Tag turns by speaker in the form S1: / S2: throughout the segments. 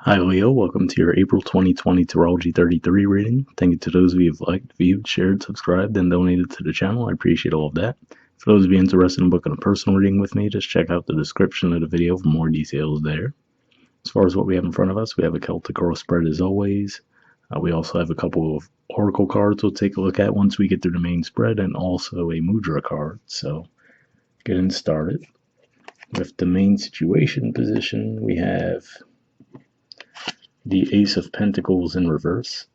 S1: Hi Leo, welcome to your April 2020 Astrology 33 reading. Thank you to those of you who've liked, viewed, shared, subscribed, and donated to the channel. I appreciate all of that. For those of you interested in booking a personal reading with me, just check out the description of the video for more details there. As far as what we have in front of us, we have a Celtic Oracle spread as always. We also have a couple of Oracle cards we'll take a look at once we get through the main spread, and also a mudra card. So getting started with the main situation position, we have the Ace of Pentacles in reverse.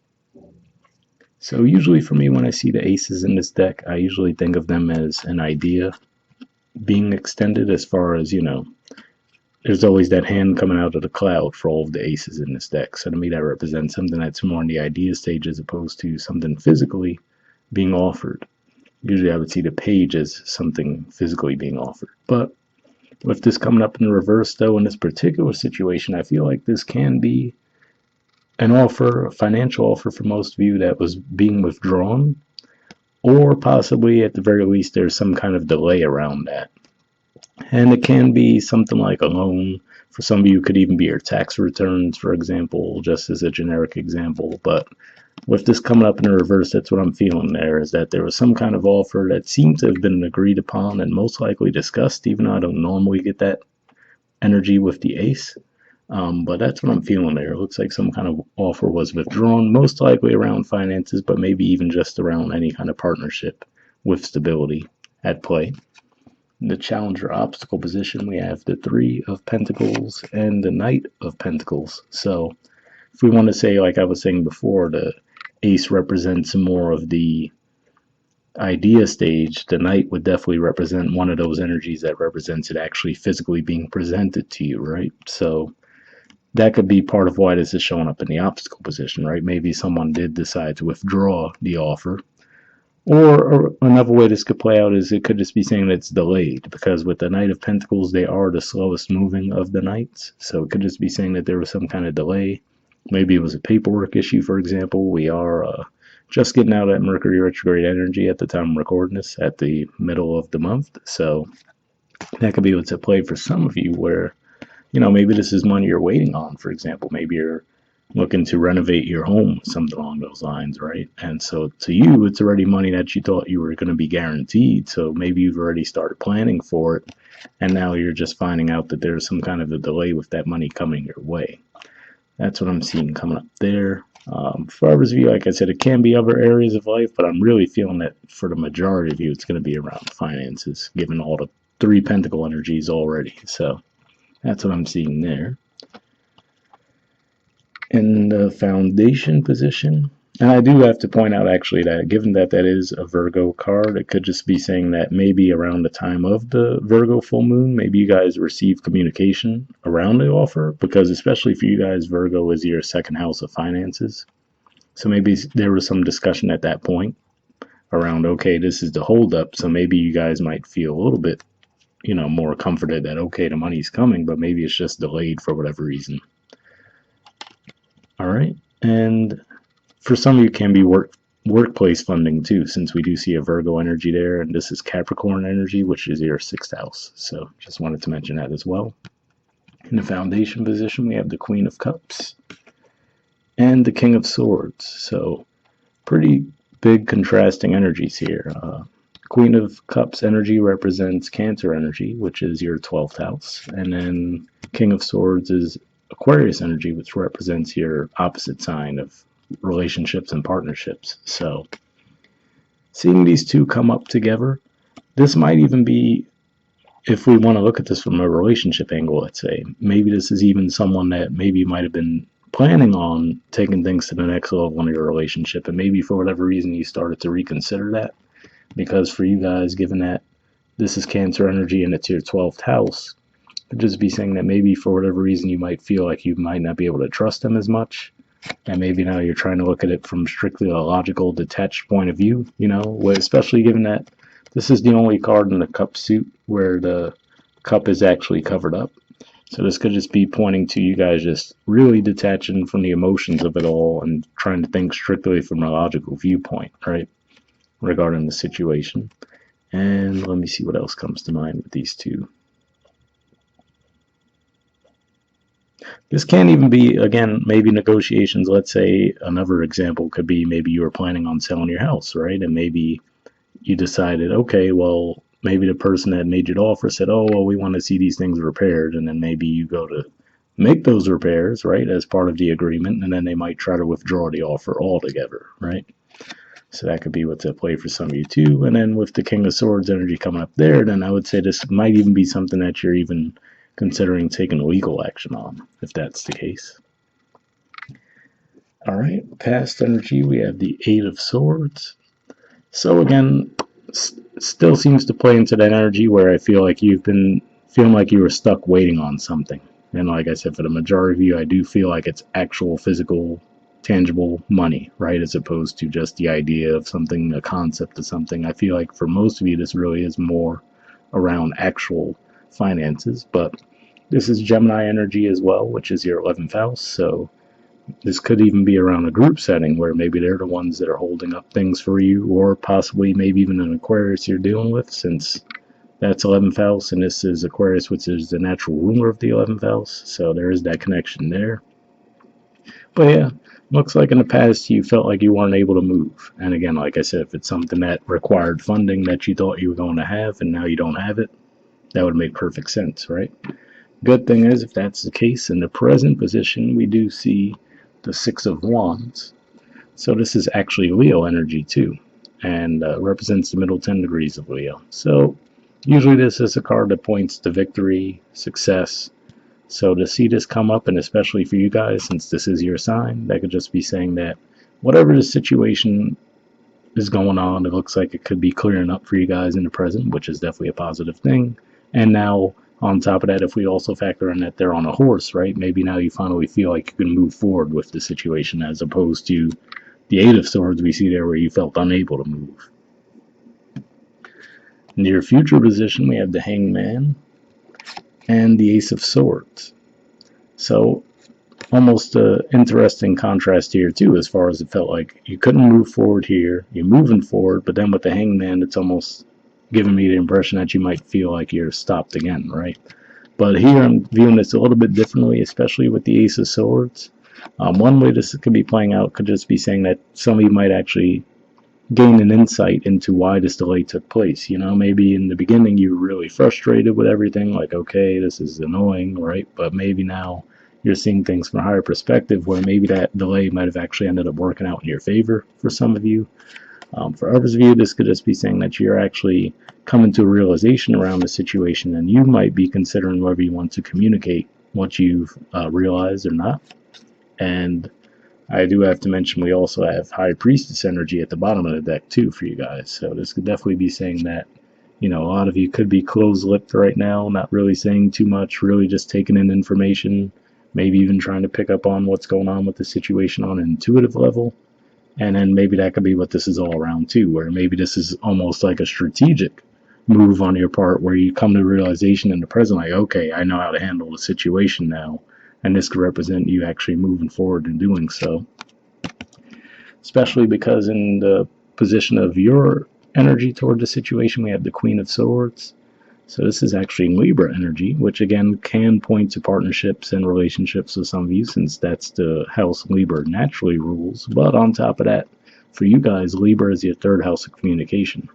S1: So usually for me, when I see the aces in this deck, I usually think of them as an idea being extended, as far as, there's always that hand coming out of the cloud for all of the aces in this deck. So to me, that represents something that's more in the idea stage as opposed to something physically being offered. Usually I would see the page as something physically being offered. But with this coming up in reverse, though, in this particular situation, I feel like this can be an offer, a financial offer for most of you that was being withdrawn, or possibly at the very least there's some kind of delay around that. And it can be something like a loan. For some of you, it could even be your tax returns, for example, just as a generic example. But with this coming up in the reverse, that's what I'm feeling there, is that there was some kind of offer that seems to have been agreed upon and most likely discussed, even though I don't normally get that energy with the ace. But that's what I'm feeling there. It looks like some kind of offer was withdrawn, most likely around finances, but maybe even just around any kind of partnership with stability at play. In the challenger obstacle position, we have the Three of Pentacles and the Knight of Pentacles. So if we want to say, like I was saying before, the ace represents more of the idea stage, the Knight would definitely represent one of those energies that represents it actually physically being presented to you, right? So that could be part of why this is showing up in the obstacle position, right? Maybe someone did decide to withdraw the offer. Or another way this could play out is it could just be saying that it's delayed, because with the Knight of Pentacles, they are the slowest moving of the Knights. So it could just be saying that there was some kind of delay. Maybe it was a paperwork issue, for example. We are just getting out of that Mercury retrograde energy at the time I'm recording this, at the middle of the month. So that could be what's at play for some of you, where maybe this is money you're waiting on, for example. Maybe you're looking to renovate your home, something along those lines, right? And so to you, it's already money that you thought you were going to be guaranteed. So maybe you've already started planning for it, and now you're just finding out that there's some kind of a delay with that money coming your way. That's what I'm seeing coming up there. For others of you, like I said, it can be other areas of life, but I'm really feeling that for the majority of you, it's going to be around finances, given all the Three Pentacle energies already. So that's what I'm seeing there. In the foundation position, and I do have to point out actually that given that that is a Virgo card, it could just be saying that maybe around the time of the Virgo full moon, maybe you guys receive communication around the offer, because especially for you guys, Virgo is your second house of finances. So maybe there was some discussion at that point around, okay, this is the holdup, so maybe you guys might feel a little bit more comforted that, okay, the money's coming, but maybe it's just delayed for whatever reason. All right. And for some of you, it can be workplace funding too, since we do see a Virgo energy there, and this is Capricorn energy, which is your sixth house. So just wanted to mention that as well. In the foundation position, we have the Queen of Cups and the King of Swords. So pretty big contrasting energies here. Queen of Cups energy represents Cancer energy, which is your 12th house. And then King of Swords is Aquarius energy, which represents your opposite sign of relationships and partnerships. So seeing these two come up together, this might even be, if we want to look at this from a relationship angle, let's say, maybe this is even someone that maybe might have been planning on taking things to the next level in your relationship, and maybe for whatever reason you started to reconsider that. Because for you guys, given that this is Cancer energy and it's your 12th house, it could just be saying that maybe for whatever reason you might feel like you might not be able to trust them as much, and maybe now you're trying to look at it from strictly a logical, detached point of view, especially given that this is the only card in the cup suit where the cup is actually covered up. So this could just be pointing to you guys just really detaching from the emotions of it all and trying to think strictly from a logical viewpoint, right, regarding the situation. And let me see what else comes to mind with these two. This can't even be, again, maybe negotiations. Let's say another example could be maybe you were planning on selling your house, right? And maybe you decided, okay, well, maybe the person that made you the offer said, oh, well, we want to see these things repaired. And then maybe you go to make those repairs, right, as part of the agreement. And then they might try to withdraw the offer altogether, right? So that could be what's at play for some of you too. And then with the King of Swords energy coming up there, then I would say this might even be something that you're even considering taking legal action on, if that's the case. All right, past energy, we have the Eight of Swords. So again, still seems to play into that energy where I feel like you've been feeling like you were stuck waiting on something. And like I said, for the majority of you, I do feel like it's actual physical, tangible money, right? As opposed to just the idea of something, a concept of something. I feel like for most of you, this really is more around actual finances. But this is Gemini energy as well, which is your 11th house. So this could even be around a group setting where maybe they're the ones that are holding up things for you, or possibly maybe even an Aquarius you're dealing with, since that's 11th house, and this is Aquarius, which is the natural ruler of the 11th house. So there is that connection there. But yeah, looks like in the past you felt like you weren't able to move. And again, like I said, if it's something that required funding that you thought you were going to have and now you don't have it, that would make perfect sense, right? Good thing is, if that's the case, in the present position, we do see the Six of Wands. So this is actually Leo energy too, and represents the middle 10 degrees of Leo. So usually this is a card that points to victory, success. So to see this come up, and especially for you guys, since this is your sign, that could just be saying that whatever the situation is going on, it looks like it could be clearing up for you guys in the present, which is definitely a positive thing. And now, on top of that, if we also factor in that they're on a horse, right? Maybe now you finally feel like you can move forward with the situation, as opposed to the Eight of Swords we see there where you felt unable to move. In your future position, we have the Hangman and the Ace of Swords. So almost an interesting contrast here too, as far as it felt like you couldn't move forward here. You're moving forward, but then with the Hangman, it's almost giving me the impression that you might feel like you're stopped again, right? But here I'm viewing this a little bit differently, especially with the Ace of Swords. One way this could be playing out could just be saying that somebody might actually gain an insight into why this delay took place. You know, maybe in the beginning you were really frustrated with everything, like, okay, this is annoying, right? But maybe now you're seeing things from a higher perspective where maybe that delay might have actually ended up working out in your favor for some of you. For others of you, this could just be saying that you're actually coming to a realization around the situation, and you might be considering whether you want to communicate what you've realized or not. And I do have to mention we also have High Priestess energy at the bottom of the deck too for you guys. So this could definitely be saying that, you know, a lot of you could be closed-lipped right now, not really saying too much, really just taking in information, maybe even trying to pick up on what's going on with the situation on an intuitive level. And then maybe that could be what this is all around too, where maybe this is almost like a strategic move on your part where you come to the realization in the present, like, okay, I know how to handle the situation now. And this could represent you actually moving forward and doing so. Especially because in the position of your energy toward the situation, we have the Queen of Swords. So this is actually Libra energy, which again can point to partnerships and relationships with some of you, since that's the house Libra naturally rules. But on top of that, for you guys, Libra is your third house of communication.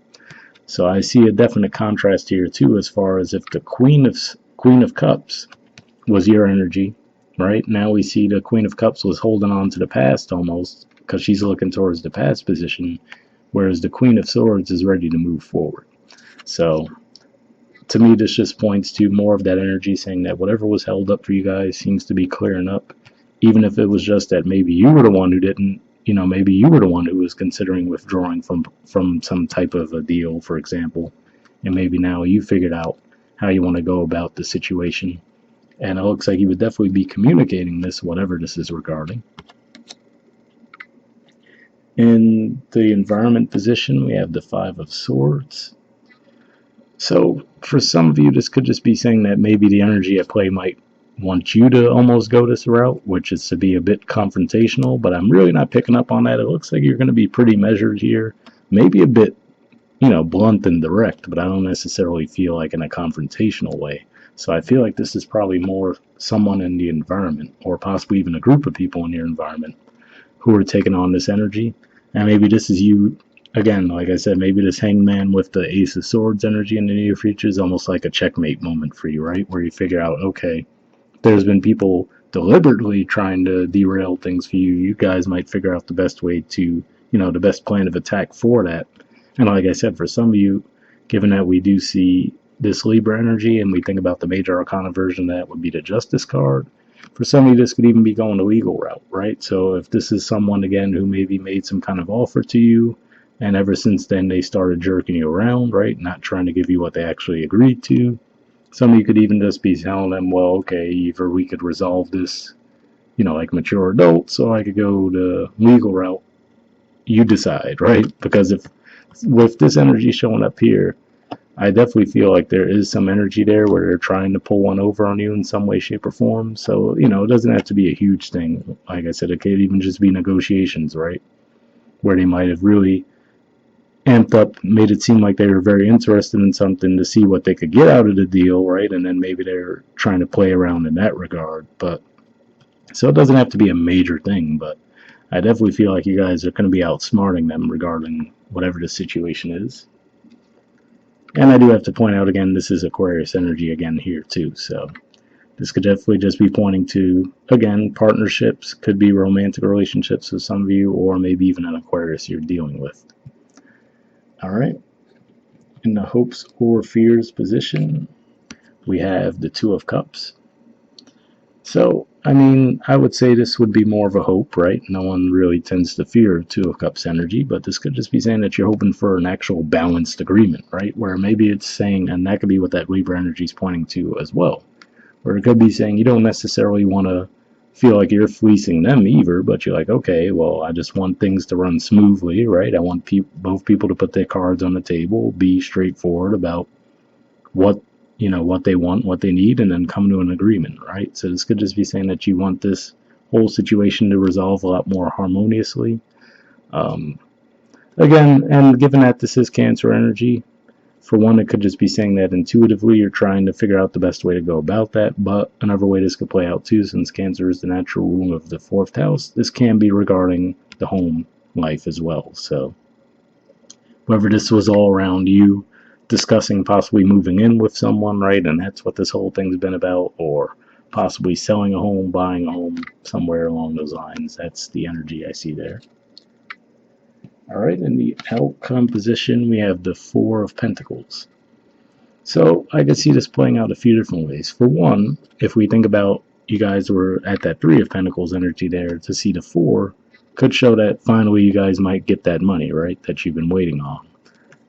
S1: So I see a definite contrast here too, as far as if the Queen of Cups was your energy, right? Now we see the Queen of Cups was holding on to the past almost, because she's looking towards the past position, whereas the Queen of Swords is ready to move forward. So to me, this just points to more of that energy saying that whatever was held up for you guys seems to be clearing up, even if it was just that maybe you were the one who didn't, you know, maybe you were the one who was considering withdrawing from some type of a deal, for example, and maybe now you figured out how you want to go about the situation. And it looks like you would definitely be communicating this, whatever this is regarding. In the environment position, we have the Five of Swords. So for some of you, this could just be saying that maybe the energy at play might want you to almost go this route, which is to be a bit confrontational, but I'm really not picking up on that. It looks like you're going to be pretty measured here, maybe a bit, you know, blunt and direct, but I don't necessarily feel like in a confrontational way. So I feel like this is probably more someone in the environment, or possibly even a group of people in your environment who are taking on this energy. And maybe this is you again, like I said, maybe this hangman with the Ace of Swords energy in the near future is almost like a checkmate moment for you, right? Where you figure out, okay, there's been people deliberately trying to derail things for you. You guys might figure out the best way to, the best plan of attack for that. And like I said, for some of you, given that we do see this Libra energy and we think about the major arcana version, that would be the Justice card. For some of you, this could even be going the legal route, right? So if this is someone, again, who maybe made some kind of offer to you, and ever since then they started jerking you around, right? Not trying to give you what they actually agreed to. Some of you could even just be telling them, well, okay, either we could resolve this, like mature adults, or I could go the legal route. You decide, right? Because if with this energy showing up here, I definitely feel like there is some energy there where they're trying to pull one over on you in some way, shape, or form. So, it doesn't have to be a huge thing. Like I said, it could even just be negotiations, right? Where they might have really amped up, made it seem like they were very interested in something to see what they could get out of the deal, right? And then maybe they're trying to play around in that regard. But so it doesn't have to be a major thing, but I definitely feel like you guys are going to be outsmarting them regarding whatever the situation is. And I do have to point out again, this is Aquarius energy again here too. So this could definitely just be pointing to, again, partnerships, could be romantic relationships with some of you, or maybe even an Aquarius you're dealing with. All right. In the hopes or fears position, we have the Two of Cups. So, I mean, I would say this would be more of a hope, right? No one really tends to fear Two of Cups energy, but this could just be saying that you're hoping for an actual balanced agreement, right? Where maybe it's saying, and that could be what that Libra energy is pointing to as well, where it could be saying you don't necessarily want to feel like you're fleecing them either, but you're like, okay, well, I just want things to run smoothly, right? I want both people to put their cards on the table, be straightforward about what what they want, what they need, and then come to an agreement, right? So this could just be saying that you want this whole situation to resolve a lot more harmoniously. Um, Again, and given that this is Cancer energy, for one, it could just be saying that intuitively you're trying to figure out the best way to go about that. But another way this could play out too, since Cancer is the natural ruler of the fourth house, this can be regarding the home life as well. So whether this was all around you discussing possibly moving in with someone, right? And that's what this whole thing's been about, or possibly selling a home, buying a home, somewhere along those lines. That's the energy I see there. All right, in the outcome position, we have the Four of Pentacles. So I could see this playing out a few different ways. For one, if we think about you guys were at that Three of Pentacles energy there, to see the Four could show that finally you guys might get that money, right? That you've been waiting on.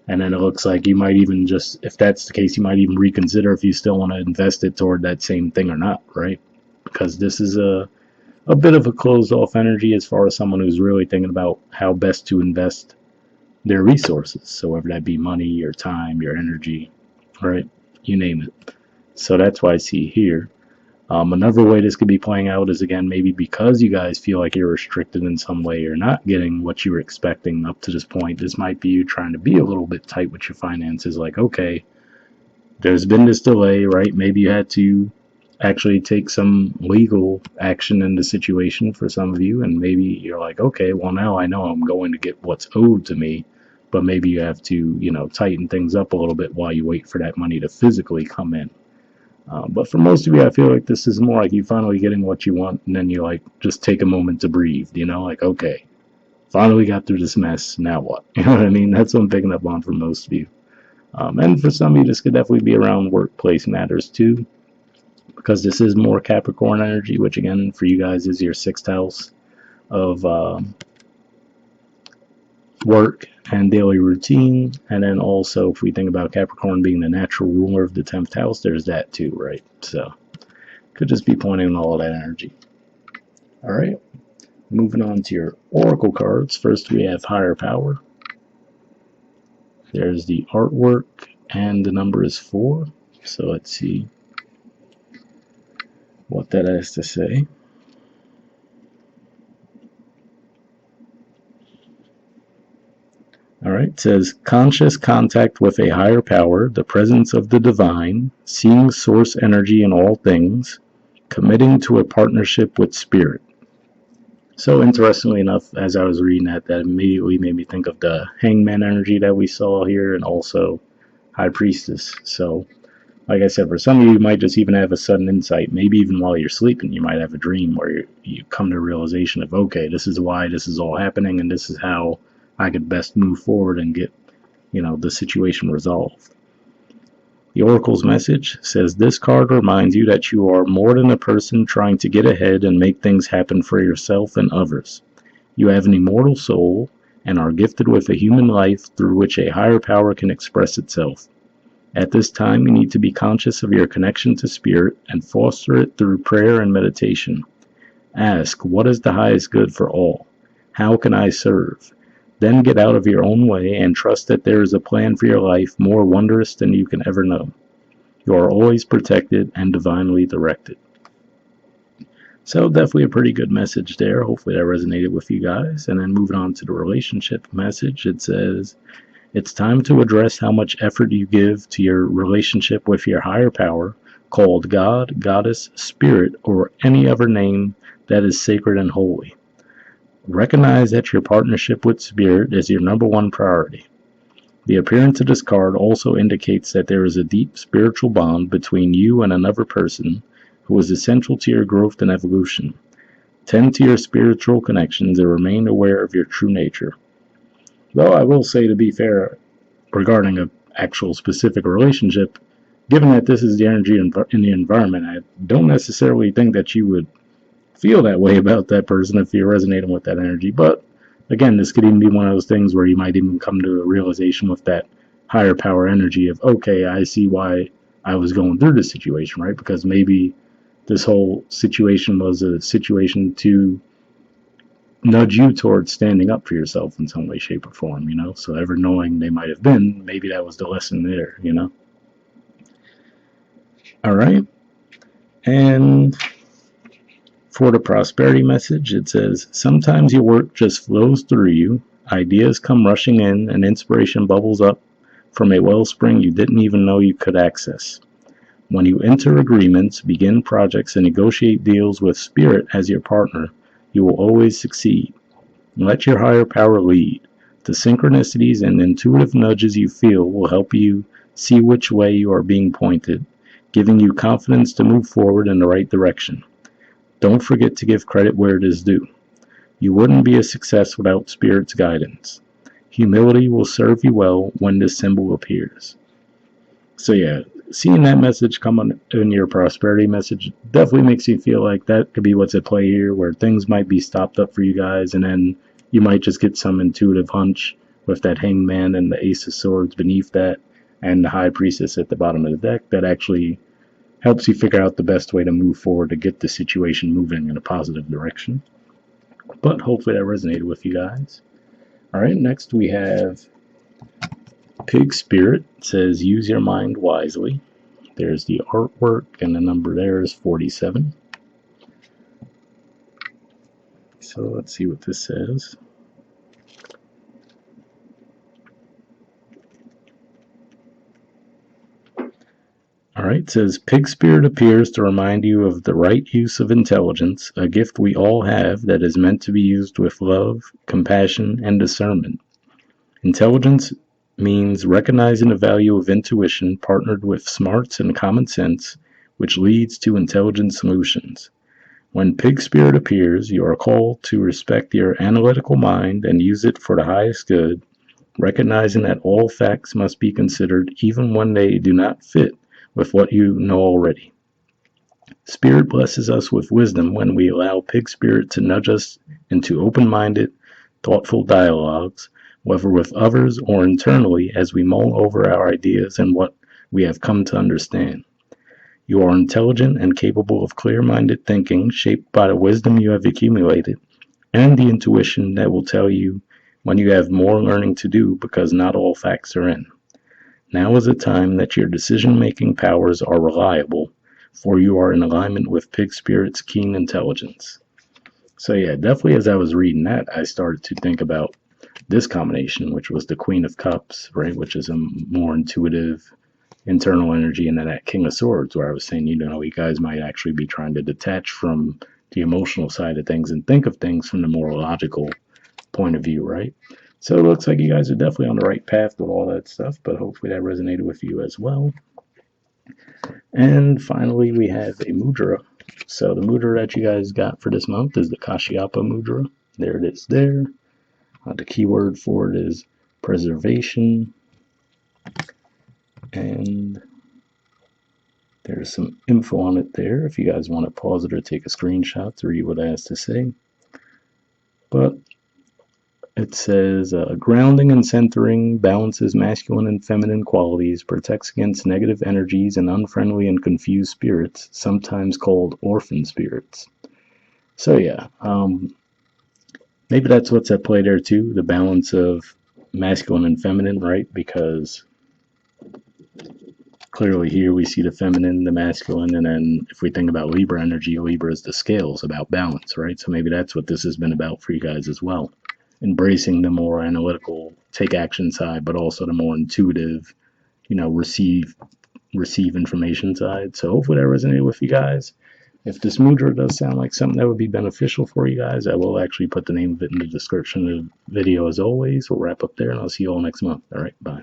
S1: And then it looks like you might even just, if that's the case, you might even reconsider if you still want to invest it toward that same thing or not, right? Because this is a bit of a closed off energy as far as someone who's really thinking about how best to invest their resources. So whether that be money, your time, your energy, right? You name it. So that's why I see here. Another way this could be playing out is, again, maybe because you guys feel like you're restricted in some way, you're not getting what you were expecting up to this point. This might be you trying to be a little bit tight with your finances. Like, okay, there's been this delay, right? Maybe you had to actually take some legal action in the situation for some of you, and maybe you're like, okay, well, now I know I'm going to get what's owed to me, but maybe you have to, tighten things up a little bit while you wait for that money to physically come in. But for most of you, I feel like this is more like you finally getting what you want, and then you like just take a moment to breathe. Like, okay, finally got through this mess. Now what? You know what I mean? That's what I'm picking up on for most of you. And for some of you, this could definitely be around workplace matters too, because this is more Capricorn energy, which again for you guys is your sixth house of work and daily routine. And then also, if we think about Capricorn being the natural ruler of the 10th house, there's that too, right? So could just be pointing all that energy. All right, moving on to your oracle cards. First, we have higher power. There's the artwork, and the number is 4. So let's see what that has to say. All right, it says conscious contact with a higher power, the presence of the divine, seeing source energy in all things, committing to a partnership with spirit. So interestingly enough, as I was reading that immediately made me think of the hangman energy that we saw here and also high priestess. So like I said, for some of you, you might just even have a sudden insight. Maybe even while you're sleeping, you might have a dream where you come to a realization of, okay, this is why this is all happening, and this is how I could best move forward and get, the situation resolved. The Oracle's message says this card reminds you that you are more than a person trying to get ahead and make things happen for yourself and others. You have an immortal soul and are gifted with a human life through which a higher power can express itself. At this time, you need to be conscious of your connection to spirit and foster it through prayer and meditation. Ask, what is the highest good for all? How can I serve? Then get out of your own way and trust that there is a plan for your life more wondrous than you can ever know. You are always protected and divinely directed. So definitely a pretty good message there. Hopefully that resonated with you guys. And then moving on to the relationship message, it says, it's time to address how much effort you give to your relationship with your higher power, called God, Goddess, Spirit, or any other name that is sacred and holy. Recognize that your partnership with Spirit is your number one priority. The appearance of this card also indicates that there is a deep spiritual bond between you and another person who is essential to your growth and evolution. Tend to your spiritual connections and remain aware of your true nature. Though I will say, to be fair, regarding an actual specific relationship, given that this is the energy in the environment, I don't necessarily think that you would feel that way about that person if you're resonating with that energy. But again, this could even be one of those things where you might even come to a realization with that higher power energy of, okay, I see why I was going through this situation, right? Because maybe this whole situation was a situation to nudge you towards standing up for yourself in some way, shape, or form, So ever knowing they might have been, maybe that was the lesson there, All right. And for the prosperity message, it says, sometimes your work just flows through you, ideas come rushing in, and inspiration bubbles up from a wellspring you didn't even know you could access. When you enter agreements, begin projects, and negotiate deals with Spirit as your partner, you will always succeed. Let your higher power lead. The synchronicities and intuitive nudges you feel will help you see which way you are being pointed, giving you confidence to move forward in the right direction. Don't forget to give credit where it is due. You wouldn't be a success without Spirit's guidance. Humility will serve you well when this symbol appears. So yeah, seeing that message come in your prosperity message definitely makes you feel like that could be what's at play here, where things might be stopped up for you guys, and then you might just get some intuitive hunch with that hangman and the ace of swords beneath that, and the high priestess at the bottom of the deck that actually helps you figure out the best way to move forward to get the situation moving in a positive direction. But hopefully that resonated with you guys. All right, next we have Pig Spirit. It says, use your mind wisely. There's the artwork, and the number there is 47. So let's see what this says. All right, it says, Pig Spirit appears to remind you of the right use of intelligence, a gift we all have that is meant to be used with love, compassion, and discernment. Intelligence means recognizing the value of intuition partnered with smarts and common sense, which leads to intelligent solutions. When Pig Spirit appears, you are called to respect your analytical mind and use it for the highest good, recognizing that all facts must be considered even when they do not fit with what you know already. Spirit blesses us with wisdom when we allow Pig Spirit to nudge us into open-minded, thoughtful dialogues, whether with others or internally, as we mull over our ideas and what we have come to understand. You are intelligent and capable of clear-minded thinking shaped by the wisdom you have accumulated and the intuition that will tell you when you have more learning to do because not all facts are in. Now is a time that your decision-making powers are reliable, for you are in alignment with Pig Spirit's keen intelligence. So yeah, definitely as I was reading that, I started to think about this combination, which was the Queen of Cups, right, which is a more intuitive internal energy, and then that King of Swords, where I was saying, you guys might actually be trying to detach from the emotional side of things and think of things from the more logical point of view, right? So it looks like you guys are definitely on the right path with all that stuff, but hopefully that resonated with you as well. And finally, we have a mudra. So the mudra that you guys got for this month is the Kashyapa mudra. There it is there. The keyword for it is preservation. And there's some info on it there if you guys want to pause it or take a screenshot to read what it has to say. But it says, grounding and centering balances masculine and feminine qualities, protects against negative energies and unfriendly and confused spirits, sometimes called orphan spirits. So yeah, maybe that's what's at play there too, the balance of masculine and feminine, right? Because clearly here we see the feminine, the masculine, and then if we think about Libra energy, Libra is the scales, about balance, right? So maybe that's what this has been about for you guys as well. Embracing the more analytical, take action side, but also the more intuitive, receive information side. So hopefully that resonated with you guys. If this mudra does sound like something that would be beneficial for you guys, I will actually put the name of it in the description of the video as always. We'll wrap up there, and I'll see you all next month. All right, bye.